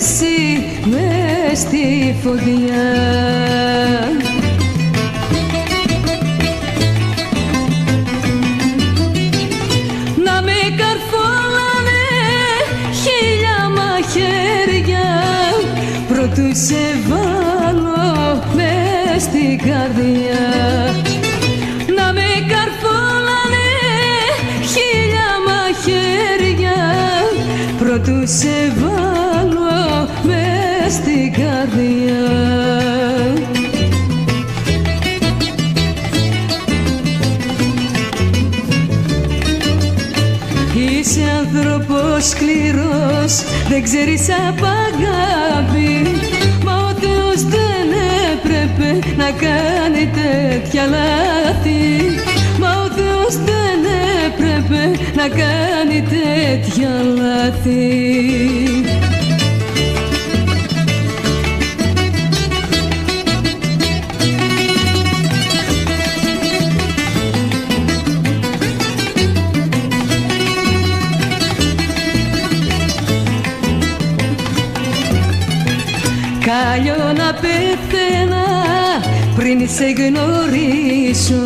εσύ μες στη φωτιά. Να με καρφώνανε χίλια μαχαίρια προτού σε βάλω μες στην καρδιά. Να με καρφώνανε χίλια μαχαίρια προτού σε βάλω μες στην καρδιά. Είσαι άνθρωπος σκληρός, δεν ξέρεις απ' αγάπη, μα ο Θεός δεν έπρεπε να κάνει τέτοια λάθη. Μα ο Θεός δεν έπρεπε να κάνει τέτοια λάθη. Κάλλιο να πεθαίνα πριν σε γνωρίσω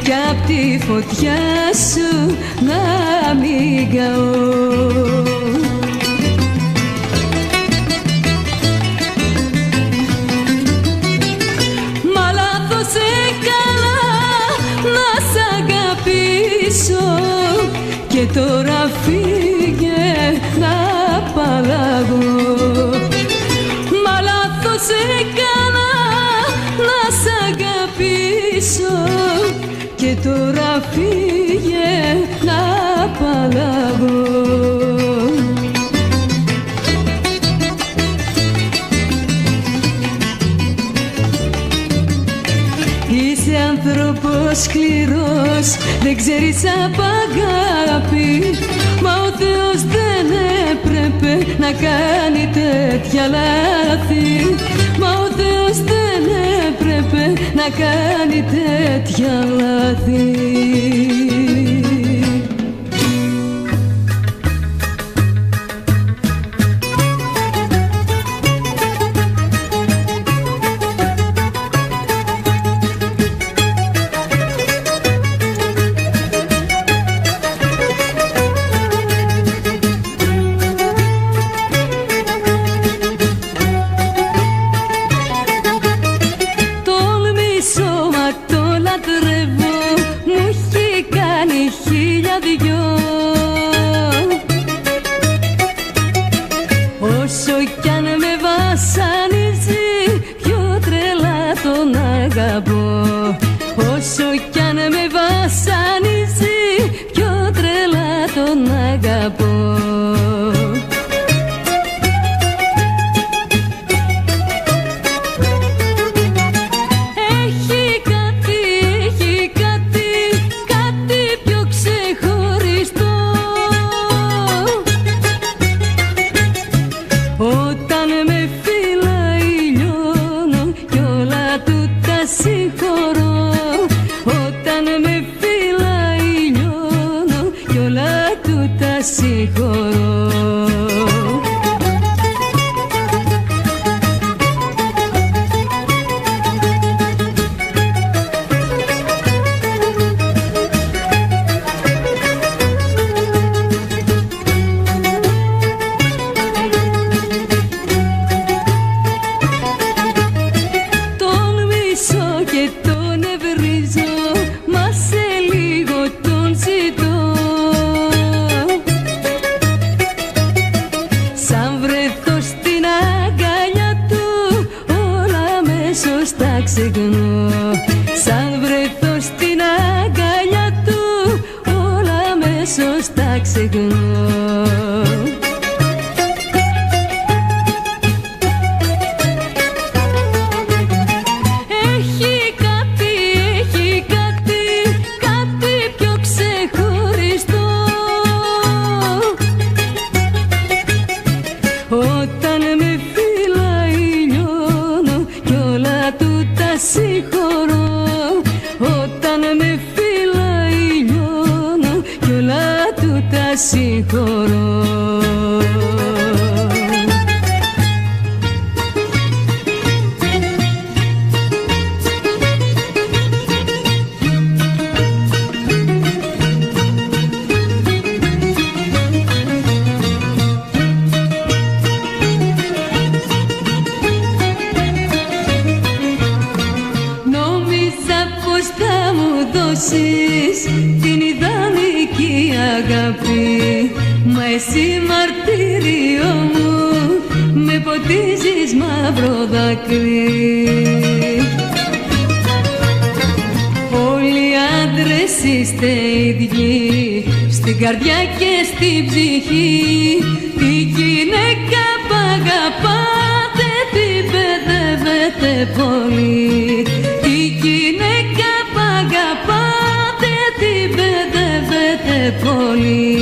κι απ' τη φωτιά σου να μην καώ. Μα λάθος έκανα να σ' αγαπήσω και τώρα φύγε να απαλλαγώ. Έκανα να σ' αγαπήσω και τώρα φύγε να απαλλαγώ. Είσαι άνθρωπος σκληρός, δεν ξέρεις απ' αγάπη, μα ο Θεός δεν έπρεπε να κάνει τέτοια λάθη. Μα ο Θεός δεν έπρεπε να κάνει τέτοια λάθη. Όσο κι αν με βασανίζει, πιο τρελά τον αγαπώ. Όσο κι αν με βασανίζει, πιο τρελά τον αγαπώ. Όταν με φυλάει λιώνω κι όλα του τα συγχωρώ. Όταν με φυλάει λιώνω κι όλα του τα συγχωρώ. Σαν βρεθώ στην αγκαλιά του, όλα αμέσως τα ξεχνώ. Έχει κάτι πιο ξεχωριστό. Όταν με φυλάει λιώνω κι όλα του τα συγχωρώ. Όταν με φυλάει λιώνω κι όλα του τα συγχωρώ. αγάπη, μα εσύ μαρτύριο μου, με ποτίζεις μαύρο δάκρυ. Όλοι οι άντρες είστε ίδιοι, στην καρδιά και στην ψυχή. Τη γυναίκα που αγαπάτε την παιδεύετε πολύ. Τη γυναίκα που αγαπάτε την παιδεύετε πολύ.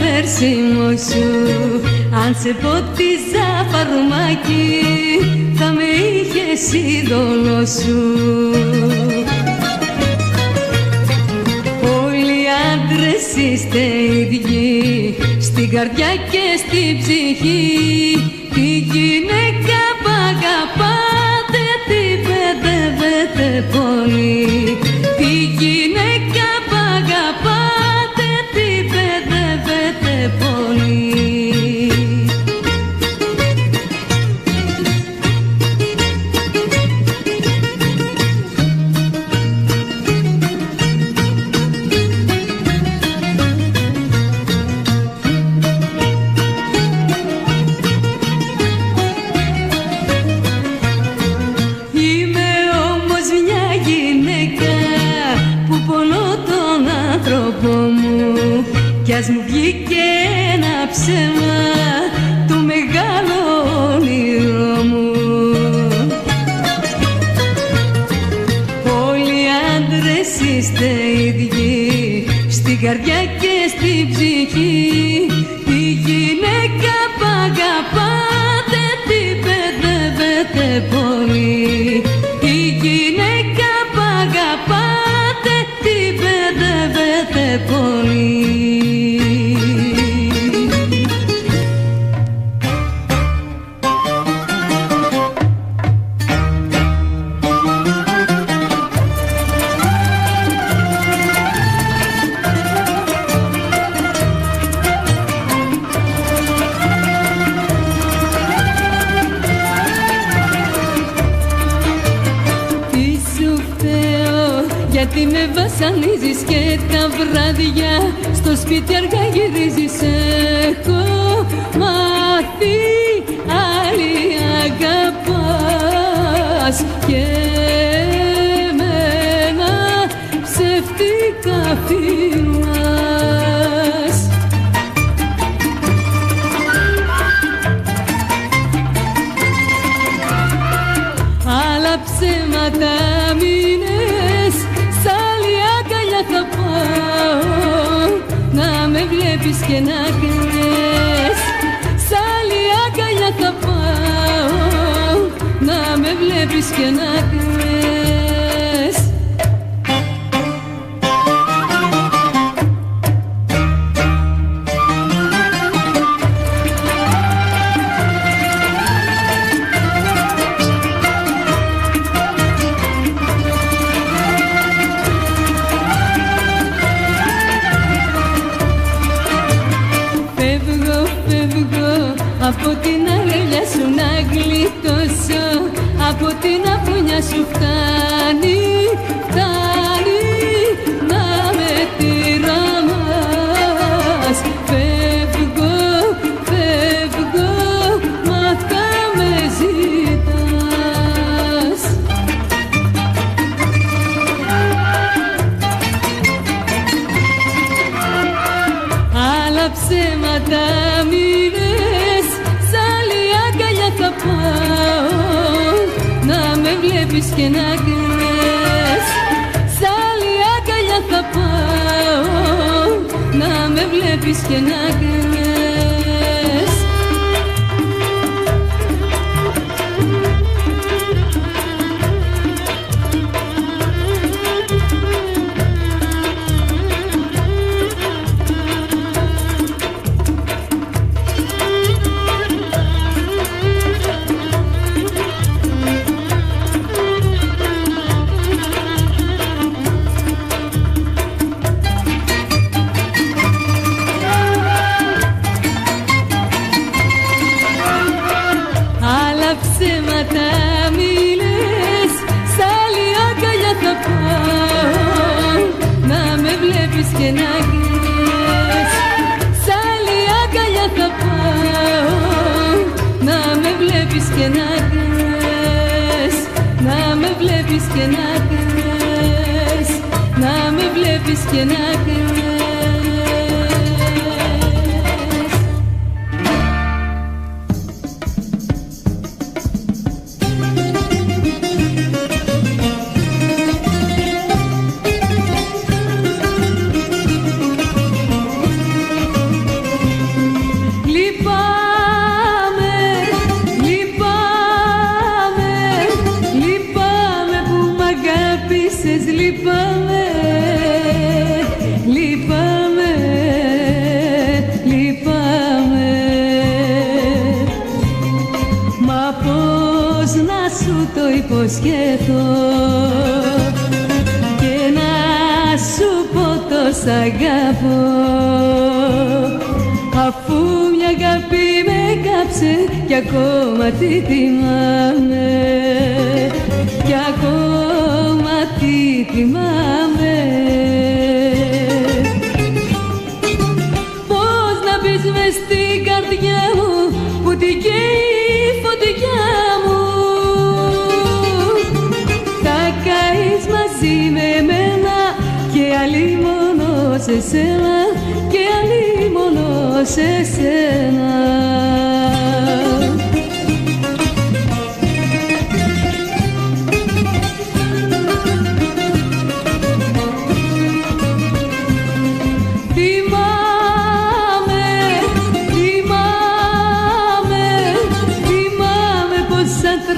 Φέρσιμο σου, αν σε ποτίζα φαρμάκι, θα με είχες είδωλο σου. Όλοι οι άντρες είστε ίδιοι, στην καρδιά και στην ψυχή. Τη γυναίκα που αγαπάτε την παιδεύετε πολύ. Τη γυναίκα που αγαπάτε την παιδεύετε πολύ. Είμαι όμως μια γυναίκα που πονώ τον άνθρωπο μου, κι ας μου βγήκε ένα ψέμα το μεγάλο όνειρό μου. Όλοι οι άντρες είστε ίδιοι, στην καρδιά και στην ψυχή. Τη γυναίκα που αγαπάτε την παιδεύετε πολύ. Τη γυναίκα που αγαπάτε την παιδεύετε πολύ. Γιατί με βασανίζεις και τα βράδια στο σπίτι αργά γυρίζεις. Έχω μάθει άλλη αγαπάς και εμένα ψεύτικα φιλάς. Άλλα ψέματα μήνες, σ' άλλη αγκαλιά θα πάω, να με βλέπεις και να κλαις. Σ' άλλη αγκαλιά θα πάω, να με βλέπεις και να κλαις. Από την αγκαλιά σου να γλιτώσω, από την αφωνιά σου φτάνει, φτάνει να με τυραμάς. Φεύγω, φεύγω, μα θα με ζητάς. Άλλα ψέματα μήνες, σ' άλλη αγκαλιά θα πάω, να με βλέπεις και να κλαις. Σ' άλλη αγκαλιά θα πάω, να με βλέπεις και να κλαις. και να κλαις. Σ' άλλη αγκαλιά θα πάω, να με βλέπεις και να κλαις. Να με βλέπεις και να κλαις. Να με βλέπεις και να κλαις. Λυπάμαι, λυπάμαι, λυπάμαι. Μα πώς να σου το υποσχεθώ και να σου πω το σ' αγαπώ, αφού μια αγάπη με κάψε κι ακόμα τη θυμάμαι, κι ακόμα τη θυμάμαι. Πώς να μπεις μες στην καρδιά μου που την καίει η φωτιά μου, θα καείς μαζί με εμένα και αλλήμωνο σε σένα, και αλλήμωνο σε σένα.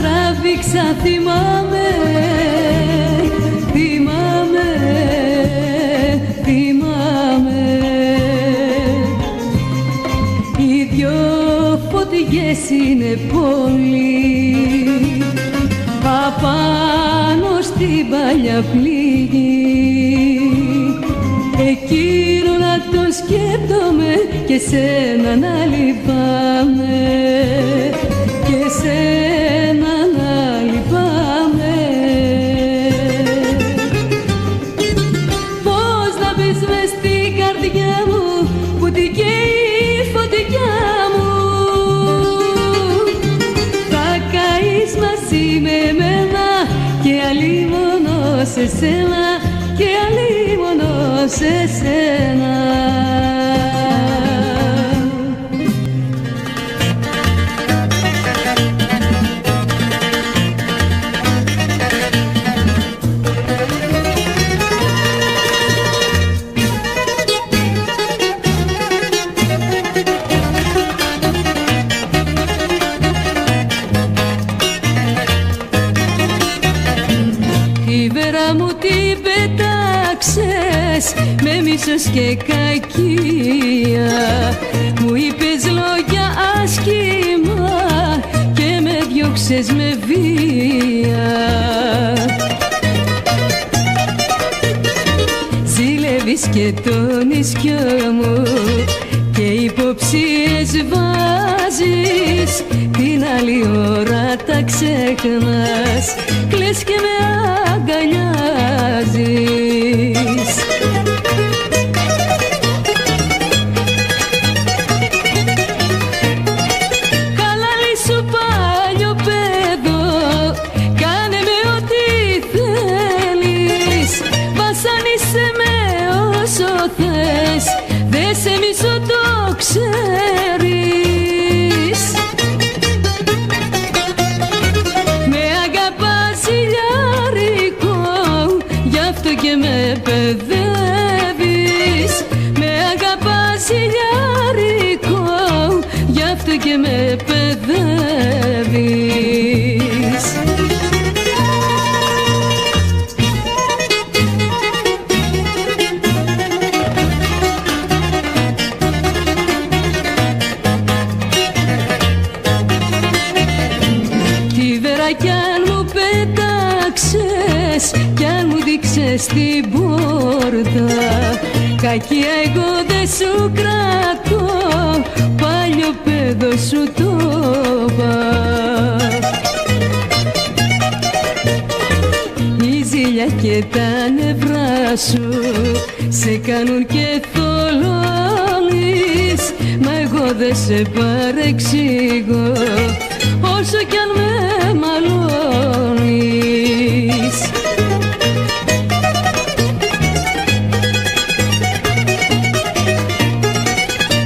Τράβηξα, θυμάμαι, θυμάμαι, θυμάμαι. Οι δυο φωτιές είναι πολύ απάνω στην παλιά πληγή. Εκείνο να το σκέπτομαι και σένα να λυπάμαι, και σένα να λυπάμαι. Πώς να μπεις μες στην καρδιά μου που την καίει η φωτιά μου, θα καείς μαζί με εμένα και αλλήμωνο σε σένα, και αλλήμωνο σε σένα. Μου την πετάξες με μίσος και κακία, μου είπες λόγια άσχημα και με διώξες με βία. Ζηλεύεις και το νησιό μου και υποψίες βάζεις, την άλλη ώρα τα ξεχνάς, κλαις και με αγκαλιάζεις. Χαλάλι σου παλιό παιδό, κάνε με ό,τι θέλεις, βασάνισε με όσο θες, δεν σε μισώ, το ξέρεις. Με αγαπάς ηλιάρικο, γι' αυτό και με παιδεύεις. Με αγαπάς ηλιάρικο, γι' αυτό και με παιδεύεις. Κι αν μου πέταξες, κι αν μου δείξες την πόρτα, κακία εγώ δεν σου κρατώ, παλιό παιδό σου το είπα. Η ζήλια και τα νευρά σου σε κάνουν και θολώνεις, μα εγώ δεν σε παρεξηγώ όσο κι αν με μαλώνεις.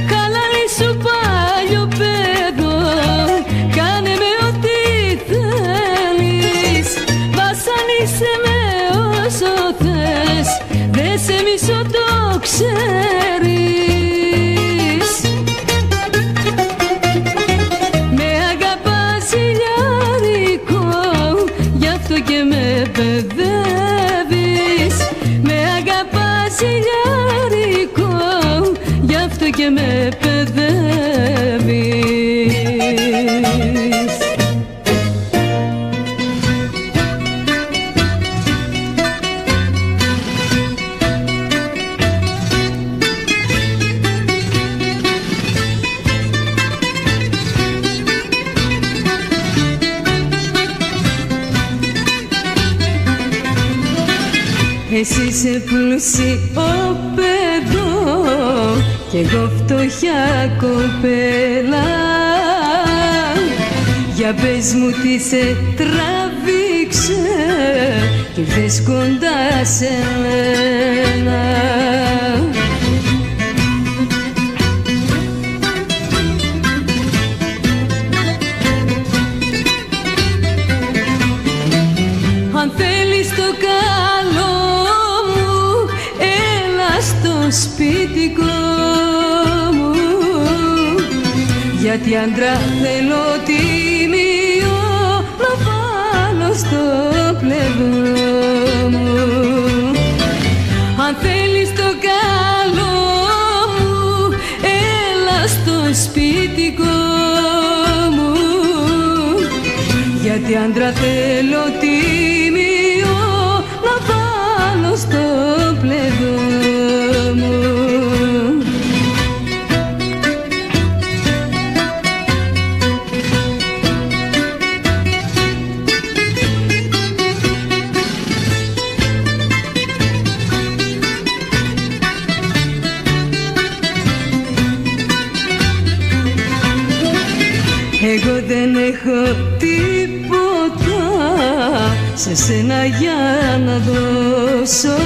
Χαλάρι σου παλιό παιδό, κάνε με ό,τι θέλεις, βασανίσαι με όσο θες, δεν σε μισώ το ξέρεις. Με αγαπάς ηλιάρικο, γι' αυτό και με παιδεύεις. Με αγαπάς ηλιάρικο, γι' αυτό και με παιδεύεις. Εσύ είσαι πλούσιο παιδό κι εγώ φτωχιά κοπέλα. Για πες μου τι σε τραβήξε κι ήρθες κοντά σε μένα. Αν θέλεις το καλό μου, έλα στο σπίτικο μου, γιατί άντρα θέλω τίμιο να βάλω στο πλευρό μου. Αν θέλεις το καλό μου, έλα στο σπίτικο μου, γιατί άντρα θέλω τίμιο να βάλω στο πλευρό μου. Εγώ δεν έχω τίποτα σε σένα για να δώσω,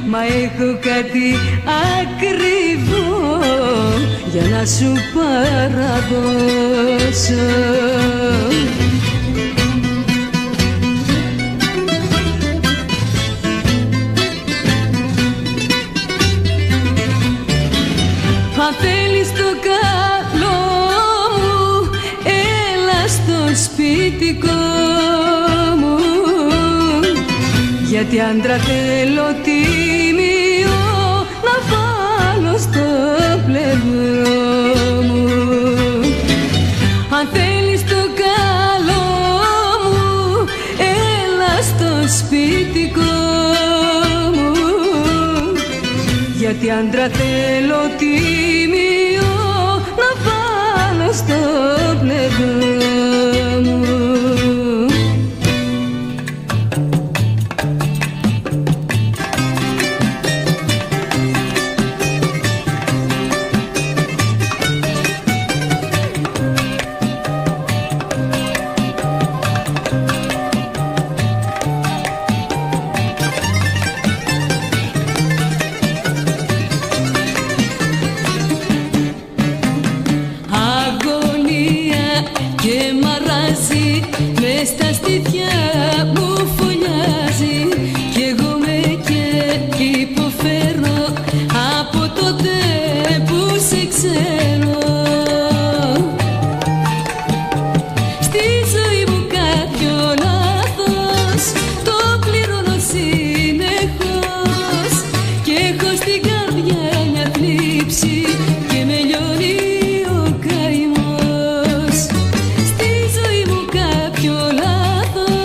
μα έχω κάτι ακριβό για να σου παραδώσω. Αν θέλεις το καλό μου, έλα στο σπίτικο μου, γιατί άντρα θέλω τίμιο να βάλω στο πλευρό μου. Αν θέλεις το καλό μου, έλα στο σπίτικο μου, γιατί άντρα θέλω τίμιο να βάλω στο πλευρό μου. Μες στα στήθια μου φωλιάζει κι εγώ με και υποφέρω από τότε που σε ξέρω. Στη ζωή μου κάποιο λάθος το πληρώνω συνεχώς και έχω στην καρδιά μια θλίψη και με λιώνει ο καημός. Στη ζωή μου κάποιο λάθος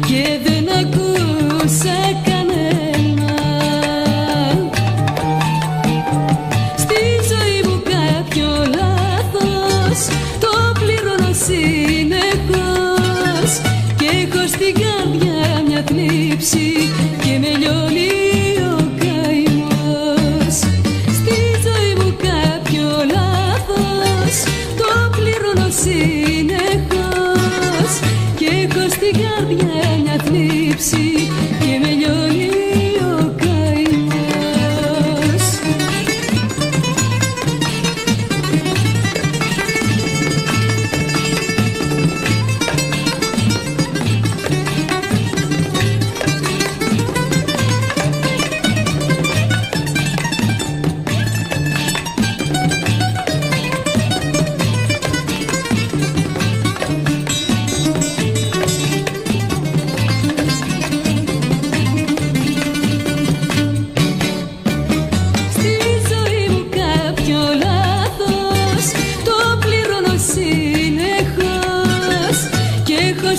και δεν ακούσα κανένα. Στη ζωή μου κάποιο λάθος το πληρώνω συνεχώς και έχω στην καρδιά μια θλίψη και με λιώνει ο καημός. Στη ζωή μου κάποιο λάθος το πληρώνω συνεχώς και έχω στην καρδιά μια θλίψη και με λιώνει ο καημός.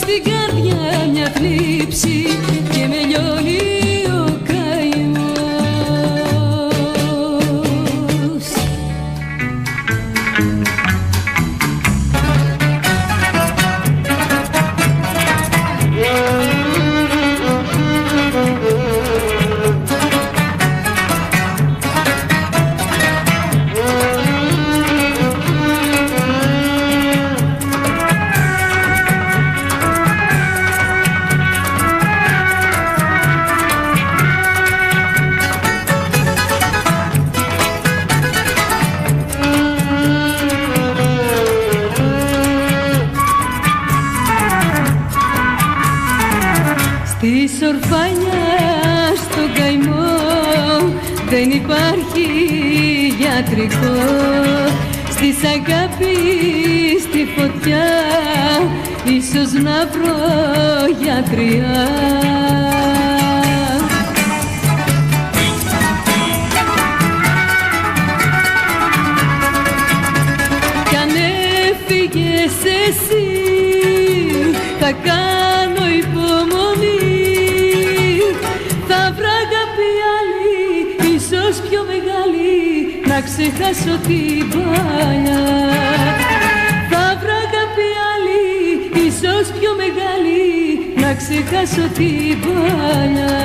Στην καρδιά μια θλίψη και με λιώνει ο καημός. Στη σορφανιά στον καημό δεν υπάρχει γιατρικό, στις αγάπης στη φωτιά ίσως να βρω γιατριά. Κι αν έφυγες εσύ θα κάνω υπομονή, θα βρω αγάπη άλλη, ίσως πιο μεγάλη, να ξεχάσω την παλιά. Θα βρω αγάπη άλλη, ίσως πιο μεγάλη, να ξεχάσω την παλιά.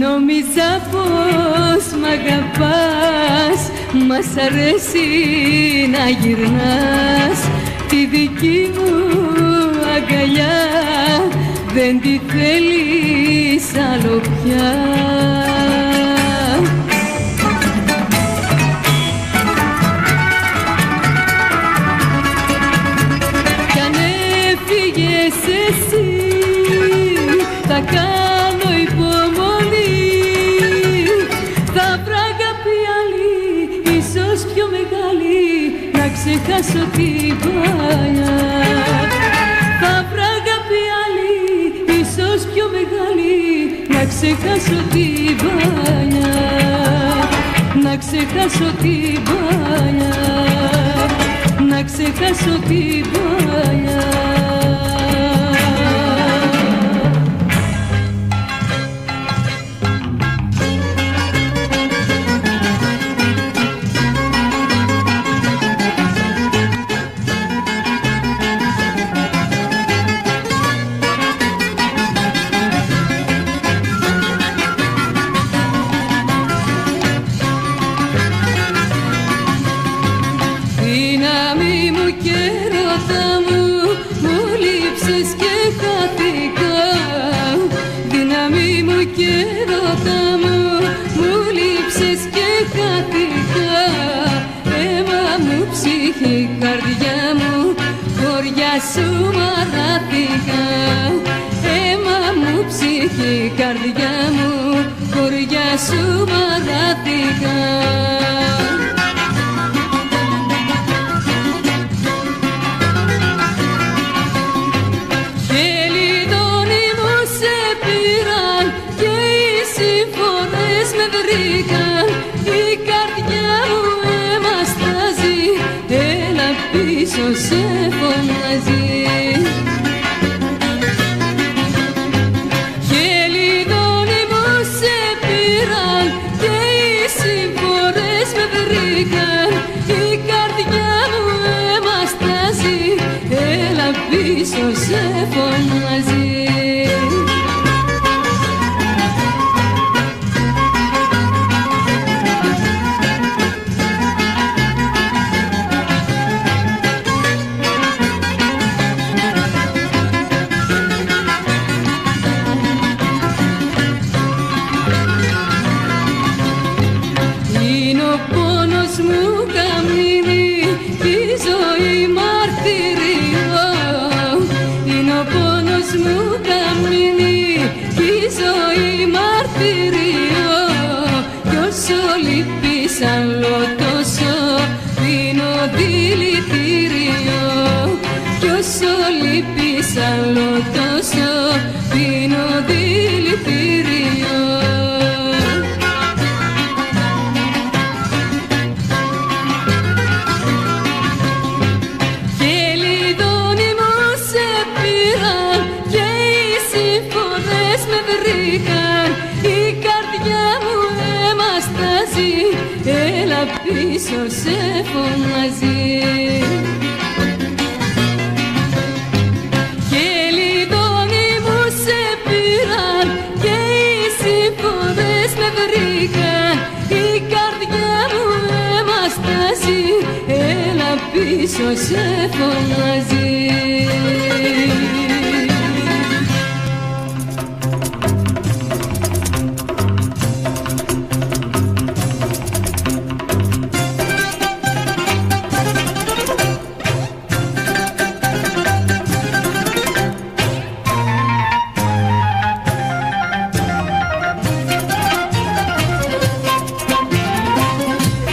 Νόμιζα πως μ' αγαπάς, μας αρέσει να γυρνάς, τη δική μου αγκαλιά δεν τη θέλεις άλλο πια. Κι αν έφυγες εσύ θα κάνω υπομονή, θα βρω αγάπη άλλη, ίσως πιο μεγάλη, να ξεχάσω την παλιά. Θα βρω αγάπη άλλη, ίσως πιο μεγάλη, να ξεχάσω την παλιά. Να ξεχάσω την παλιά, να ξεχάσω την παλιά. ψυχή καρδιά μου, χωριά σου μαράθηκα. Αίμα μου ψυχή καρδιά μου, χωριά σου μαράθηκα. Χελιδόνι μου σε πήραν και οι συμφορές με βρήκαν. Η καρδιά μου εμαστάζει, έλα πίσω σε φωνάζει. Χελιδόνι μου σε πήραν και οι συμφορές με βρήκαν. Η καρδιά μου εμαστάζει, έλα πίσω σε φωνάζει. Είναι ο πόνος μου καμίνι, η ζωή μαρτύριο. Είναι ο πόνος μου καμίνι, η ζωή μαρτύριο. Κι όσο λυπείς άλλο τόσο πίνω δηλητήριο. Κι όσο λυπείς άλλο τόσο πίνω δηλητήριο. Η καρδιά μου εμαστάζει, έλα πίσω σε φωνάζει. Χελιδόνι μου σε πήραν και οι συμφορές με βρήκαν. Η καρδιά μου εμαστάζει, έλα πίσω σε φωνάζει.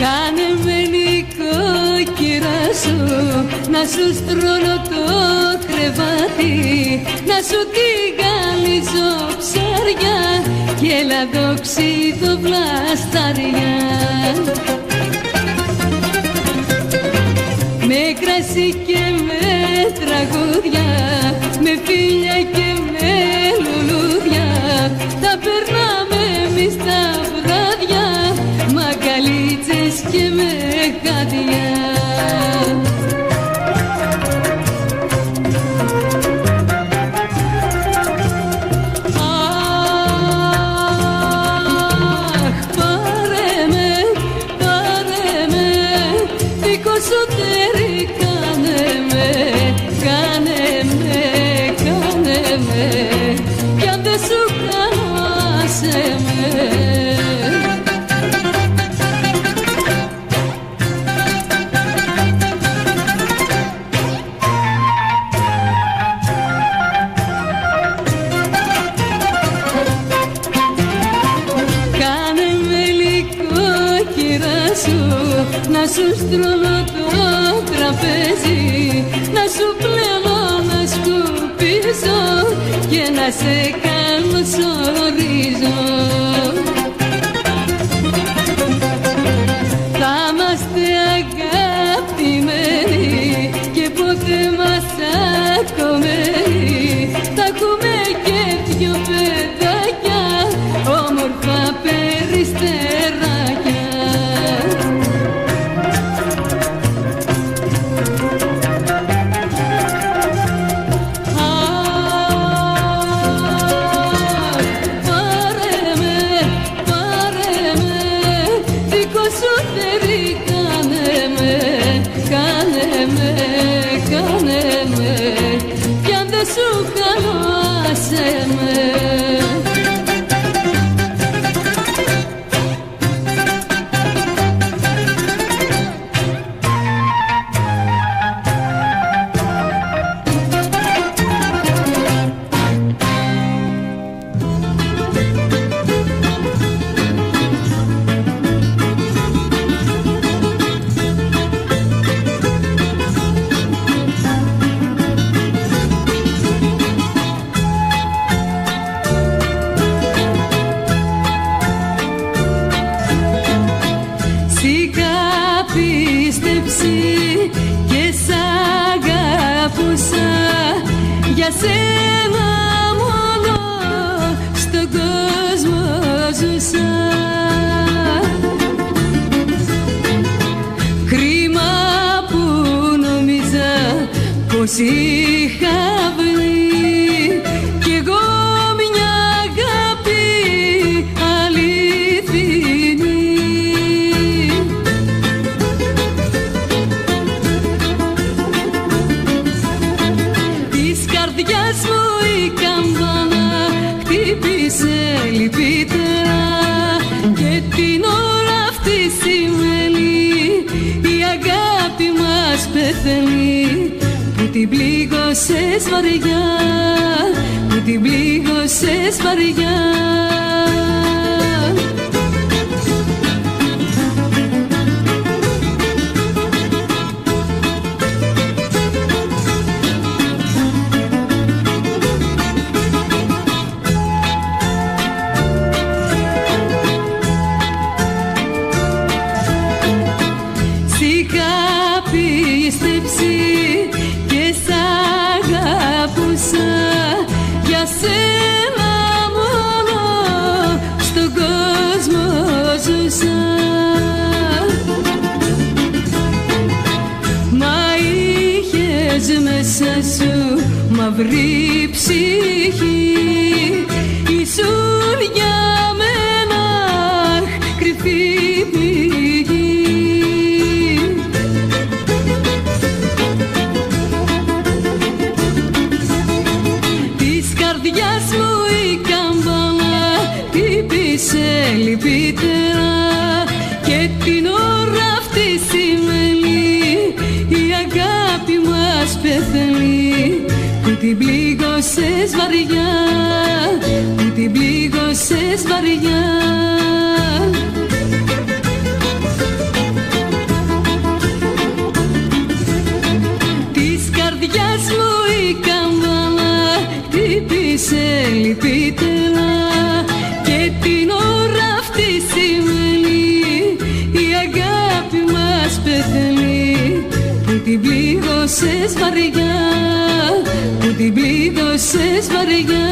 Κάνε με νοικοκυρά σου, να σου στρώνω το κρεβάτι, να σου την καλύζω ψάρια και λαδόξιδο βλαστάρια. Με κρασί και με τραγούδια, με φίλια και με λουλούδια, τα περνάμε εμείς τα βράδια, μαγκαλίτσες και με γάντια. Αχ, πάρε με, δικό σου τέρι κάνε με, κι αν δεν σου κάνω άσε με. Να σου στρώνω το τραπέζι, να σου πλένω, να σκουπίζω και να σε καλωσορίζω. Θα είμαστε αγαπημένοι και ποτέ μας ακομμένοι. Θα έχουμε και δυο παιδάκια, όμορφα περιστεράκια. Κι αν δεν σου κάνω άσε με. σένα μόνο στον κόσμο ζούσα. Κρίμα που νόμιζα πως είχα βρει κι εγώ μια αγάπη αληθινή. Της καρδιάς μου η καμπάνα χτύπησε λυπητέρα και την ώρα αυτή σημαίνει η αγάπη μας πεθαίνει, που την πλήγωσες βαριά, που την πλήγωσες βαριά. Σ' είχα πίστεψει και σ' αγαπούσα, για σένα μόνο στον κόσμο ζούσα. Μα είχες μέσα σου μαύρη ψυχή, ήσουν για μένα κρυφή πηγή. Καρδιάς μου η καμπάνα χτύπησε λυπητέρα και την ώρα αυτή σημαίνει η αγάπη μας πεθαίνει, που την πλήγωσες βαριά, που την πλήγωσες βαριά. Της καρδιάς μου η καμπάνα χτύπησε λυπητέρα και την ώρα αυτή σημαίνει η αγάπη μας πεθαίνει, που την πλήγωσες βαριά, που την πλήγωσες βαριά.